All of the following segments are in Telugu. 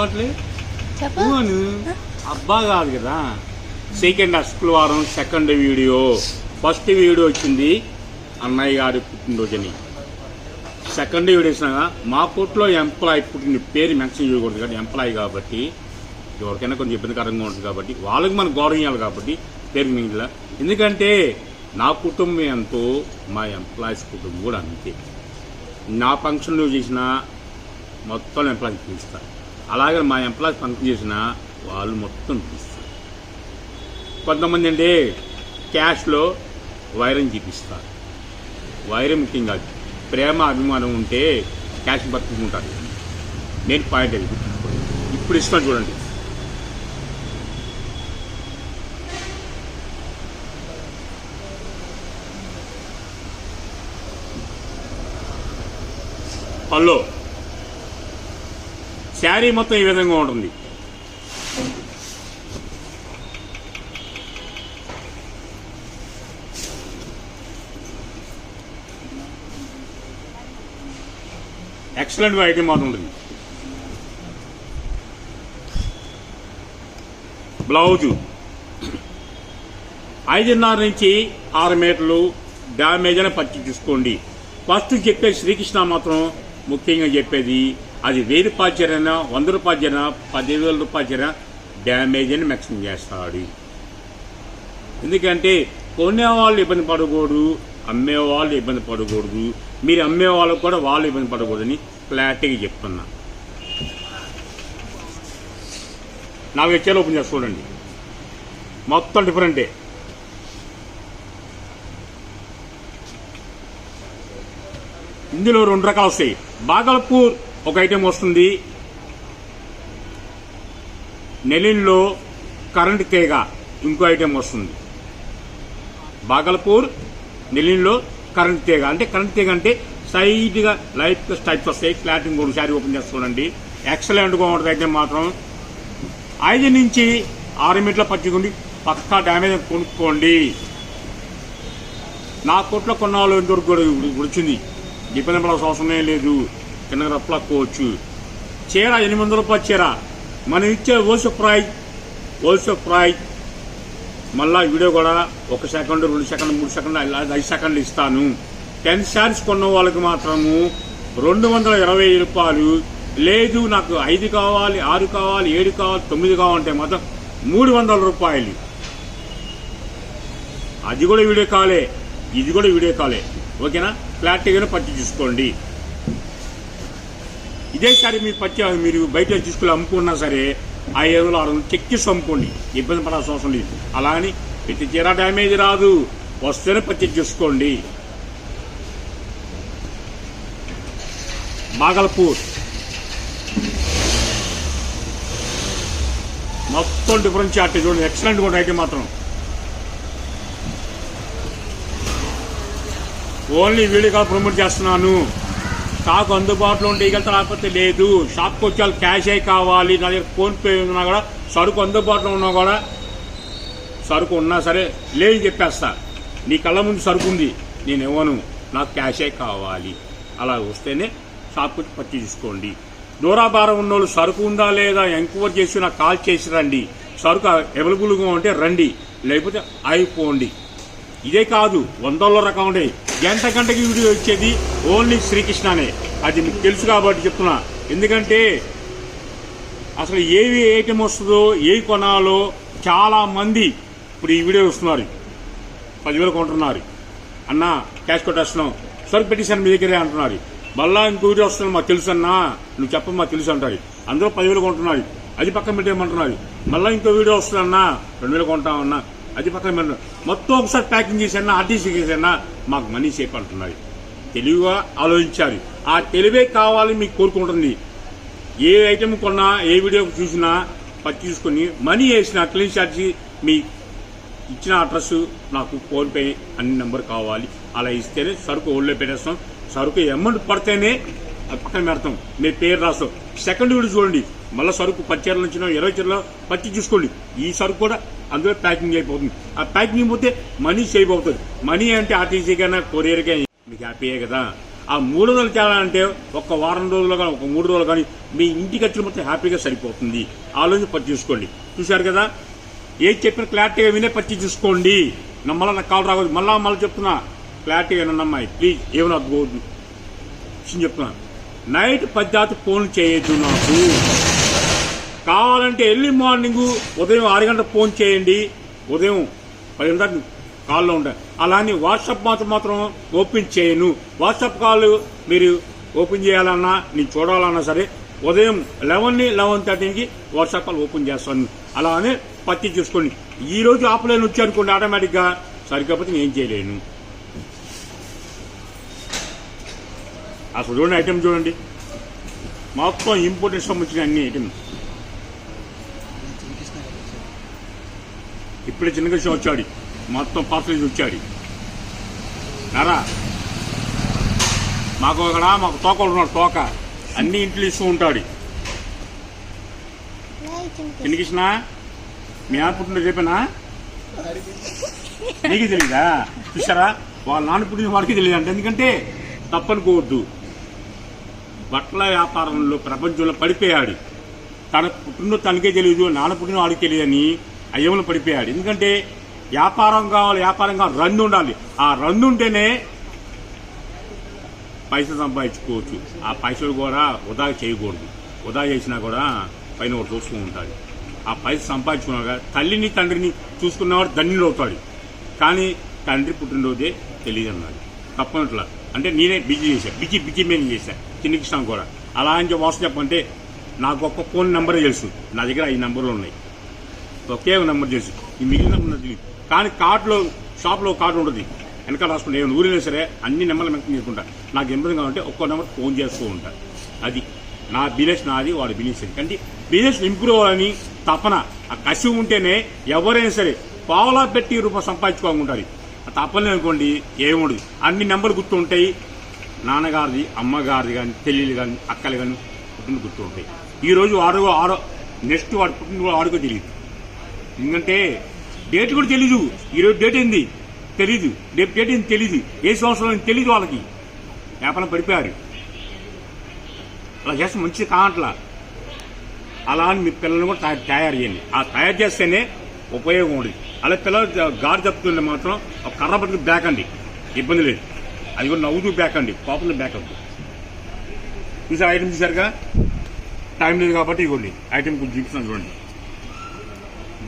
అట్లే అబ్బా కాదు కదా. సెకండ్ శుక్రవారం సెకండ్ వీడియో. ఫస్ట్ వీడియో వచ్చింది అన్నయ్య గారి పుట్టినరోజని. సెకండ్ వీడియో వచ్చినాక మా కోర్టులో ఎంప్లాయీ పుట్టిన పేరు మెన్షన్ చేయకూడదు కానీ ఎంప్లాయీ కాబట్టి ఎవరికైనా కొంచెం ఇబ్బందికరంగా ఉంటుంది కాబట్టి వాళ్ళకి మనం గౌరవం ఇవ్వాలి కాబట్టి పేరు మిగిలిన. ఎందుకంటే నా కుటుంబం ఎంతో మా ఎంప్లాయీస్ కుటుంబం కూడా అంతే. నా ఫంక్షన్లో చేసిన మొత్తం ఎంప్లాయీస్ పిలుస్తారు, అలాగే మా ఎంప్లాయీస్ ఫంక్షన్ చేసిన వాళ్ళు మొత్తం పిలుస్తారు. కొంతమంది అంటే క్యాష్లో వైరం చూపిస్తారు. వైరం ముఖ్యం కాదు, ప్రేమ అభిమానం ఉంటే క్యాష్ పట్టుకుంటారు. నేను పాయింట్ అది ఇప్పుడు ఇస్తాను చూడండి. హలో, శారీ మొత్తం ఈ విధంగా ఉంటుంది. ఎక్సలెంట్ ఐటమ్ మాత్రం ఉంటుంది. బ్లౌజు 5.5 నుంచి 6 మీటర్లు డ్యామేజ్ అని పర్చేజ్ చూసుకోండి. ఫస్ట్ చెప్పే శ్రీకృష్ణ మాత్రం ముఖ్యంగా చెప్పేది అది 1000 రూపాయల చీరైనా 100 రూపాయల చీరైనా 10,000 రూపాయల చీరైనా డ్యామేజ్ అని మెన్షన్ చేస్తాడు. ఎందుకంటే కొనేవాళ్ళు ఇబ్బంది పడకూడదు, అమ్మేవాళ్ళు ఇబ్బంది పడకూడదు, మీరు అమ్మే వాళ్ళకు కూడా వాళ్ళు ఇబ్బంది పడకూడదని క్లారిటీగా చెప్తున్నా. నాకు వచ్చేలా ఓపెన్ చేసి చూడండి, మొత్తం డిఫరెంటే. ఇందులో 2 రకాలు వస్తాయి. బాగల్పూర్ ఒక ఐటెం వస్తుంది, నెలిన్లో కరెంట్ తీగ ఇంకో ఐటెం వస్తుంది. బాగల్పూర్ నెలిన్లో కరెంట్ తీగ అంటే కరెంట్ తీగ అంటే సైడ్గా లైట్ టైప్స్ వస్తాయి. క్లాటింగ్ కూడా శారీ ఓపెన్ చేసి చూడండి, ఎక్సలెంట్గా ఉంటుంది. అయితే మాత్రం 5 నుంచి 6 మీటర్ల పచ్చిగుండి పక్కా డ్యామేజ్ కొనుక్కోండి. నా కొట్లో కొన్నాళ్ళు ఇంతవరకు కూడా వచ్చింది, ఇబ్బంది పడాల్సిన అవసరమే లేదు. కింద రప్పలక్కోవచ్చు. చీర 800 రూపాయల చీర మనం ఇచ్చే హోల్సేల్ ప్రైజ్. మళ్ళా వీడియో కూడా 1 సెకండ్ 2 సెకండ్ 3 సెకండ్ 5 సెకండ్లు ఇస్తాను. 10 శారీస్ కొన్న వాళ్ళకి మాత్రము 220 రూపాయలు. లేదు నాకు 5 కావాలి, 6 కావాలి, 7 కావాలి, 9 కావాలంటే మాత్రం 300 రూపాయలు. అది కూడా వీడియో కాలే, ఇది కూడా వీడియో కాలే. ఓకేనా? క్లారిటీగానే పర్చేజ్ చేసుకోండి. ఇదే సారి మీరు బయట తీసుకుని అమ్ముకున్నా సరే 500 600 చెక్ చేసి అమ్ముకోండి, ఇబ్బంది పడాల్సిన అవసరం లేదు. అలా అని ప్రతి చీర డ్యామేజ్ రాదు, వస్తేనే పర్చేజ్ చేసుకోండి. బాగల్పూర్ మొత్తం డిఫరెన్స్ చార్ట్ చూడండి, ఎక్సలెంట్ కూడా అయితే మాత్రం. ఓన్లీ వీడియోగా ప్రమోట్ చేస్తున్నాను. స్టాక్ అందుబాటులో ఉంటే ఇక లేకపోతే లేదు. షాప్కి వచ్చి వాళ్ళు క్యాష్ అయి కావాలి, నా దగ్గర ఫోన్పే ఉన్నా కూడా, సరుకు అందుబాటులో ఉన్నా కూడా, సరుకు ఉన్నా సరే లేదు చెప్పేస్తా. నీ కళ్ళ ముందు సరుకు ఉంది, నేను ఇవ్వను, నాకు క్యాష్ అయి కావాలి. అలా వస్తేనే షాప్కి వచ్చి పర్చేజ్ చేసుకోండి. దూరాభారం ఉన్నోళ్ళు సరుకు ఉందా లేదా ఎంక్వైరీ చేసి నాకు కాల్ చేసి రండి. సరుకు అవైలబుల్గా ఉంటే రండి, లేకపోతే అయిపోండి. ఇదే కాదు 100 రకం ఉండే. గంటకి వీడియో వచ్చేది ఓన్లీ శ్రీకృష్ణనే, అది మీకు తెలుసు కాబట్టి చెప్తున్నా. ఎందుకంటే అసలు ఏవి ఐటమ్ వస్తుందో ఏవి కొనాలో చాలా మంది ఇప్పుడు ఈ వీడియో వస్తున్నారు, 10,000 కొంటున్నారు. అన్నా క్యాష్ కొట్టేస్తున్నాం, సరుకు పెట్టేసాను మీ దగ్గరే అంటున్నారు. మళ్ళా ఇంకో వీడియో వస్తుంది, మాకు తెలుసు అన్నా, నువ్వు చెప్ప మాకు తెలుసు అంటారు. అందరూ 10,000 కొంటున్నారు, అది పక్కన పెట్టేయమంటున్నారు. మళ్ళీ ఇంకో వీడియో వస్తుందన్నా 2,000 కొంటామన్నా, అది పక్కన పెట్టిన మొత్తం ఒకసారి ప్యాకింగ్ చేశానా ఆర్టీసీ చేశానా మాకు మనీ సేఫ్ అంటున్నారు. తెలివిగా ఆలోచించారు. ఆ తెలివే కావాలని మీకు కోరుకుంటుంది. ఏ ఐటెం కొన్నా ఏ వీడియో చూసినా పచ్చి చూసుకొని మనీ వేసిన క్లీన్ చార్జ్ మీ ఇచ్చిన అడ్రస్ నాకు ఫోన్పే అన్ని నెంబర్ కావాలి. అలా ఇస్తేనే సరుకు ఓళ్ళో పెట్టేస్తాం. సరుకు అమౌంట్ పడితేనే పక్కన పెడతాం, మీ పేరు రాస్తాం. సెకండ్ వీడియో చూడండి, మళ్ళీ సరుకు 10 చీరల నుంచి 20 చీరలో పచ్చి చూసుకోండి. ఈ సరుకు కూడా అందులో ప్యాకింగ్ అయిపోతుంది. ఆ ప్యాకింగ్ పోతే మనీ సేవ్ అవుతుంది. మనీ అంటే ఆర్టీసీ కన్నా కొరియర్ కానీ మీకు హ్యాపీయే కదా. ఆ 300 తేలాలంటే ఒక వారం రోజులు కానీ ఒక 3 రోజులు కానీ మీ ఇంటి ఖర్చులు మొత్తం హ్యాపీగా సరిపోతుంది. ఆలోచన పర్చేజ్ చేసుకోండి. చూశారు కదా, ఏది చెప్పిన క్లారిటీగా వినే పర్చేజ్ చేసుకోండి. మళ్ళీ నాకు కాల్ రావద్దు. మళ్ళీ చెప్తున్నా, క్లారిటీగా వినమ్మా ప్లీజ్, ఏమైనా అద్దుకోవద్దు విషయం చెప్తున్నాను. నైట్ 10 దాకా ఫోన్ చేయొద్దు నాకు. కావాలంటే ఎర్లీ మార్నింగ్ ఉదయం 6 గంటలకు ఫోన్ చేయండి. ఉదయం 10 గంటలకు కాల్లో ఉంటాయి. అలానే వాట్సాప్ మాత్రం ఓపెన్ చేయను. వాట్సాప్ కాల్ మీరు ఓపెన్ చేయాలన్నా, నేను చూడాలన్నా సరే ఉదయం 11:30కి వాట్సాప్ కాల్ ఓపెన్ చేస్తాను. అలానే పర్చేజ్ చేసుకోండి. ఈ రోజు ఆఫ్లైన్ వచ్చానుకోండి, ఆటోమేటిక్గా సరికపోతే నేను ఏం చేయలేను. అసలు చూడండి, ఐటమ్ చూడండి, మొత్తం ఇంపోర్టెడ్ సంబంధించిన అన్ని ఐటమ్. ఇప్పుడే చిన్న విషయం వచ్చాడు, మొత్తం పార్సల్ వచ్చాడు. నారా మాకు తోక ఉన్నాడు, తోక అన్ని ఇంట్లో ఇస్తూ ఉంటాడు. చిన్నకృష్ణ మీ నాన్న పుట్టిన చెప్పానా? నీకు తెలీదా? చూసారా, వాళ్ళ నాన్న పుట్టిన వాడికి తెలియదు అంటే. ఎందుకంటే తప్పనుకోవద్దు, బట్టల వ్యాపారంలో ప్రపంచంలో పడిపోయాడు. తన పుట్టిన తనకే తెలియదు, నాన్న పుట్టిన వాడికి తెలియదని అయ్యములు పడిపోయాడు. ఎందుకంటే వ్యాపారం కావాలి, రన్ను ఉండాలి. ఆ రన్ను ఉంటేనే పైసలు సంపాదించుకోవచ్చు. ఆ పైసలు కూడా వృధా చేయకూడదు. వృధా చేసినా కూడా పైన ఒకటి చూస్తూ ఉంటాడు. ఆ పైసలు సంపాదించుకున్నాక తల్లిని తండ్రిని చూసుకున్నవాడు దండిని అవుతాడు. కానీ తండ్రి పుట్టినరోజే తెలియదు అన్నాడు. తప్పనట్లా అంటే నేనే బిజీ చేశాను, బిజీ మీద చేశాను. చిన్నకృష్ణ కూడా అలా అని వాట్స్ చెప్పంటే నాకు ఒక్క ఫోన్ నెంబరే తెలుసు. నా దగ్గర 5 నెంబర్లు ఉన్నాయి, ఒకే నెంబర్ తెలుసు. ఈ మిగిలిన నెంబర్ తెలియదు. కానీ షాప్లో కార్డు ఉంటుంది, వెనకాల రాసుకుంటా. ఏమైనా ఊరిలో సరే అన్ని నెంబర్లు మెన్షన్ చేసుకుంటా. నాకు ఇబ్బంది కావాలంటే ఒక్కో నెంబర్ ఫోన్ చేస్తూ ఉంటా. అది నా బిజినెస్, నాది వాడి బిజినెస్. అంటే బిజినెస్ ఇంప్రూవ్ అవ్వాలని తపన, ఆ కసి ఉంటేనే ఎవరైనా సరే పావులా పెట్టి రూపాయి సంపాదించుకోకుంటారు. ఆ తప్పని అనుకోండి ఏముండదు. అన్ని నెంబర్లు గుర్తు ఉంటాయి. నాన్నగారిది, అమ్మగారిది కానీ, చెల్లెలు కానీ, అక్కలు కానీ పుట్టిన గుర్తు ఉంటాయి. ఈరోజు ఆరో నెక్స్ట్ వాడు పుట్టిన ఆడుకో తెలియదు. ఎందుకంటే డేట్ కూడా తెలీదు. ఈరోజు డేట్ ఏంది తెలీదు, డేట్ ఏంది తెలీదు, ఏ సంవత్సరం తెలీదు. వాళ్ళకి వ్యాపారం పడిపోయారు. అలా చేస్తే మంచిది కావట్లా. అలా అని మీ పిల్లల్ని కూడా తయారు చేయండి. ఆ తయారు చేస్తేనే ఉపయోగం ఉండదు. అలా పిల్లలు గాడి తప్పుతుంటే మాత్రం ఒక కర్ర పట్టుకు బ్యాక్ అండి, ఇబ్బంది లేదు. అది కూడా నవ్వుతూ బ్యాక్ అండి, పాపలు బ్యాక్ అవుతుంది. చూసారు ఐటమ్ చూసారుగా, టైం లేదు కాబట్టి ఇవ్వండి ఐటమ్ కొంచెం చూపిస్తున్నాను చూడండి.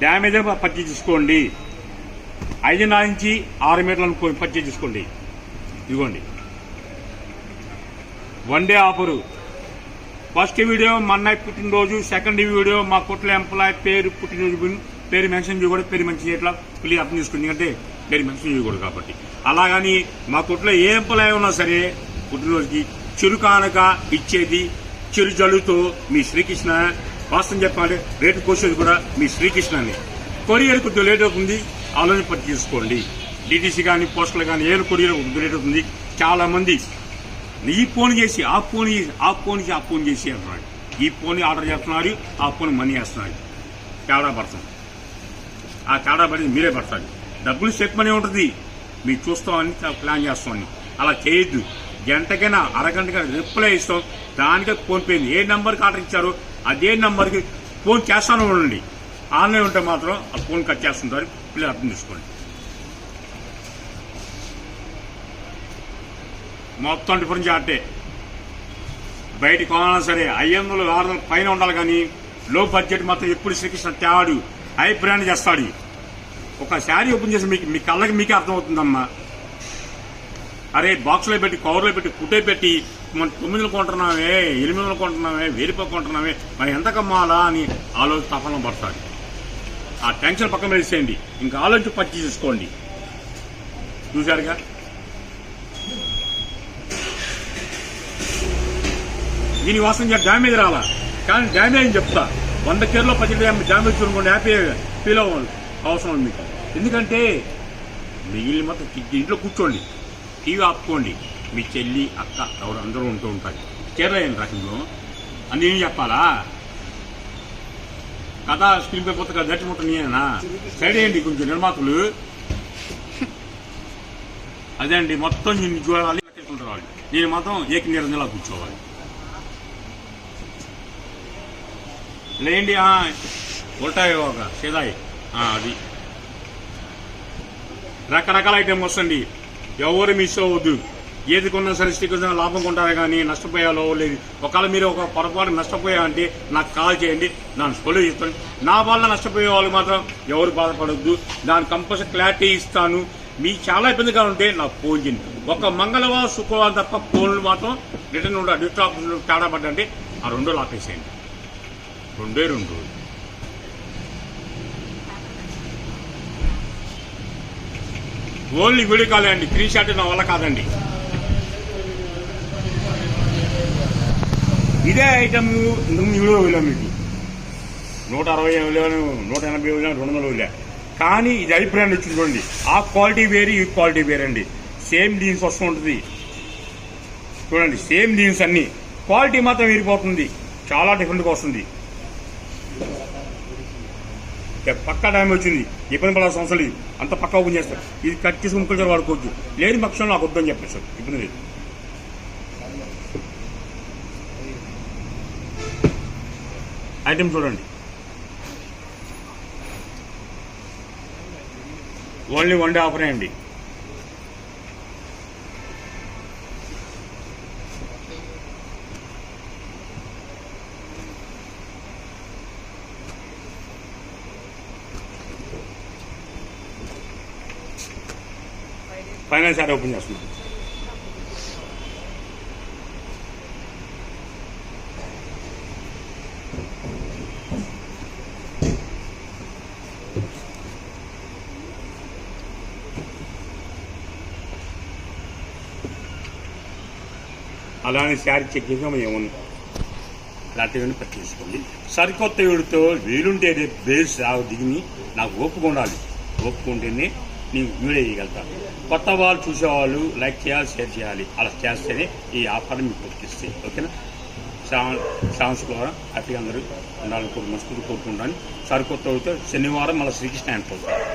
డ్యామేజ్ పర్చేజ్ చేసుకోండి. 5.5 నుంచి 6 మీటర్లను పర్చేజ్ చేసుకోండి. ఇదిగోండి 1 డే ఆఫరు. ఫస్ట్ వీడియో మన్నాయి పుట్టినరోజు, సెకండ్ వీడియో మా కుట్ల ఎంప్లాయ్ పేరు, పుట్టినరోజు పేరు మెన్షన్ చేయకూడదు. పేరు మెన్షన్ చేయట్లా ప్లీజ్ అర్థం చేసుకోండి, ఎందుకంటే పేరు మెన్షన్ చేయకూడదు కాబట్టి. అలాగని మా కుట్ల ఏ ఎంప్లాయ్ ఉన్నా సరే పుట్టినరోజుకి చిరు కానుక ఇచ్చేది చిరు జల్లుతో మీ శ్రీకృష్ణ. వాస్తవం చెప్పాలంటే రేటు కోసేది కూడా మీ శ్రీకృష్ణ అని. కొరియర్ కొద్దిగా లేట్ అవుతుంది, ఆలోచన పట్టి తీసుకోండి. డిటీసీ కానీ, పోస్టల్ కానీ ఏ కొరియర్ కొద్దిగా లేట్ అవుతుంది. చాలా మంది ఈ ఫోన్ చేసి ఆ ఫోన్ చేసి అంటున్నాడు. ఈ ఫోన్ ఆర్డర్ చేస్తున్నారు, ఆ ఫోన్ మనీ వేస్తున్నారు. తేడా పడుతుంది. ఆ తేడా పడి మీరే పడతారు. డబ్బులు సెట్ మనీ ఉంటుంది, మీరు చూస్తామని ప్లాన్ చేస్తామని. అలా చేయొద్దు. గంటకైనా అరగంటకైనా రిప్లై ఇస్తాం. దానికే ఫోన్ పే. ఏ నెంబర్కి ఆర్డర్ ఇచ్చారో అదే నెంబర్కి ఫోన్ చేస్తాను ఉండండి. ఆన్లైన్ ఉంటే మాత్రం ఆ ఫోన్ కట్ చేస్తుంటారు. పిల్లలు అర్థం చేసుకోండి. మొత్తం డిఫరెన్స్ ఆటే. బయట కొనాలన్నా సరే 500, 600 పైన ఉండాలి. కానీ లో బడ్జెట్ మాత్రం ఎప్పుడు శ్రీకృష్ణ తేవాడు, హై బ్రాండ్ చేస్తాడు. ఒక శారీ ఓపెన్ చేసి మీ కళ్ళకి మీకే అర్థమవుతుందమ్మా. అరే బాక్స్లో పెట్టి, కవర్లో పెట్టి, కుట్టే పెట్టి మనం 900 కొంటున్నామే, 800 కొంటున్నామే, 1000 రూపాయలు కొంటున్నామే, మరి ఎంత కమ్మాలా అని ఆలోచన తపన పడతాడు. ఆ టెన్షన్ పక్కన వేసేయండి, ఇంకా ఆలోచించి పర్చేజ్ చేసుకోండి. చూశారుగా, దీని వాసన డ్యామేజ్ రాలా. కానీ డ్యామేజ్ అని చెప్తా. 100 కేర్లో 10 డ్యామేజ్ చూడండి, హ్యాపీ ఫీల్ అవ్వాలి అవసరం మీకు. ఎందుకంటే మిగిలిన మొత్తం ఇంట్లో కూర్చోండి, టీవీ ఆపుకోండి. మీ చెల్లి, అక్క ఎవరు అందరూ ఉంటూ ఉంటారు. కేరళ రకంలో అన్నీ ఏం చెప్పాలా? కథ స్క్రీన్ పై పోతే కదా దట్టి ముట్ట నేనా సైడ్ అయ్యండి కొంచెం నిర్మాతలు. అదే అండి మొత్తం చూడాలి. కూర్చుంటారు వాళ్ళు. నేను మాత్రం ఏక నిరంజనలా కూర్చోవాలి. లేండి ఉంటాయి ఒక సేదాయి అది రకరకాల ఐటెం వస్తుంది. ఎవరు మిస్ అవ్వద్దు. ఏది కొన్నా సరే స్టిక్కర్స్ లాభం కొంటారే కానీ నష్టపోయాలో లేదు. ఒకవేళ మీరు ఒక పొరపాటు నష్టపోయా అంటే నాకు కాల్ చేయండి, నేను సొల్యూషన్ ఇస్తాను. నా వల్ల నష్టపోయే వాళ్ళు మాత్రం ఎవరు బాధపడద్దు. దాని కంపల్సరీ క్లారిటీ ఇస్తాను. మీకు చాలా ఇబ్బందిగా ఉంటే నాకు ఫోన్ చేయండి. ఒక మంగళవారం శుక్రవారం తప్ప ఫోన్లు మాత్రం రిటర్న్ ఉంటాయి. డిస్టాప్ తేడా పడ్డంటే ఆ 2 ఆపేసేయండి. 2 ఓన్లీ వీడియో కాల్ అండి. స్క్రీన్ షాట్ నా వల్ల కాదండి. ఇదే ఐటమ్ వీడియో వెళ్ళాం మీకు 160 వెళ్ళాను, 180 వెళ్ళాను, 200 వెళ్ళా. కానీ ఇది అభిప్రాయం వచ్చింది చూడండి. ఆ క్వాలిటీ వేరు, ఈ క్వాలిటీ వేరండి. సేమ్ జీన్స్ వస్తూ ఉంటుంది చూడండి. సేమ్ జీన్స్ అన్ని క్వాలిటీ మాత్రం విరిగిపోతుంది. చాలా డిఫరెంట్గా వస్తుంది. పక్కా టైం వచ్చింది. ఇబ్బంది పడాల్సిన అవసరం లేదు. అంత పక్కా ఓపెన్ చేస్తారు. ఇది కట్ చేసుకుని ముక్కలు వాడుకోవచ్చు. లేని పక్షంలో నాకు వద్దని చెప్పేస్తారు. ఇబ్బంది లేదు. ఐటమ్ చూడండి. ఓన్లీ 1 డే ఆఫరే అండి. ఫైనల్ సారీ ఓపెన్ చేస్తున్నాం. అలానే శారీ చెక్ చేసాం ఏమన్నా అలాంటివన్నీ పట్టించుకోండి. సరికొత్త వీడితో వీలుంటే బేస్ దిగి నాకు ఓపిక ఉండాలి. ఓపుకుంటేనే నేను వీడియో వేయగలుగుతాను. కొత్త వాళ్ళు చూసేవాళ్ళు లైక్ చేయాలి, షేర్ చేయాలి. అలా చేస్తేనే ఈ ఆఫర్ మీకు పట్టిస్తాయి. ఓకేనా? శ్రావణ శుక్రవారం హ్యాపీగా అందరూ ఉండాలని మనస్ఫూర్తి కోరుకుంటాను. సరికొత్త వీడితో శనివారం మళ్ళీ శ్రీకృష్ణ ఎంటర్ అవుతారు.